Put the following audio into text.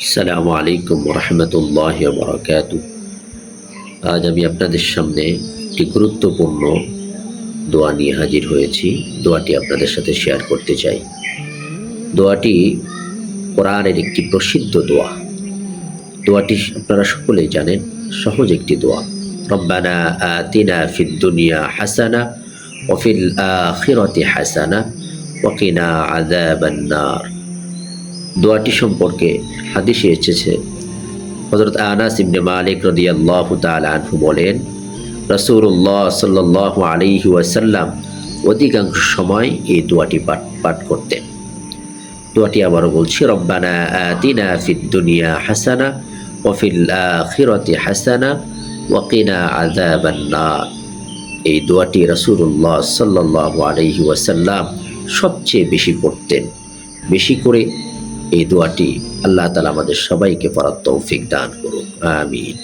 আসসালামু আলাইকুম রহমতুল্লাহি ওয়া বারাকাতুহু। আজ আমি আপনাদের সামনে একটি গুরুত্বপূর্ণ দোয়া নিয়ে হাজির হয়েছি। দোয়াটি আপনাদের সাথে শেয়ার করতে চাই। দোয়াটি কোরআনের একটি প্রসিদ্ধ দোয়া। দোয়াটি আপনারা সকলেই জানেন, সহজ একটি দোয়া। রব্বানা আতিনা ফিদ দুনিয়া হাসানা ওয়া ফিল আখিরাতি হাসানা ওয়া কিনা আযাবান নার। দোয়াটি সম্পর্কে হাদিসে এসেছে, হযরত আনাস ইবনে মালিক রাদিয়াল্লাহু তাআলা আনহু বলেন, রাসূলুল্লাহ সাল্লাল্লাহু আলাইহি ওয়াসাল্লাম অধিকাংশ সময় এই দোয়াটি পাঠ করতেন। দোয়াটি আবারও বলছি, রব্বানা আতিনা ফিদ দুনিয়া হাসানা ওয়া ফিল আখিরাতি হাসানা ওয়া কিনা আযাবান নার। এই দোয়াটি রাসূলুল্লাহ সাল্লাল্লাহু আলাইহি ওয়াসাল্লাম সবচেয়ে বেশি পড়তেন। বেশি করে এই দোয়াটি আল্লাহ তাআলা আমাদের সবাইকে পড়ার তৌফিক দান করুন, আমিন।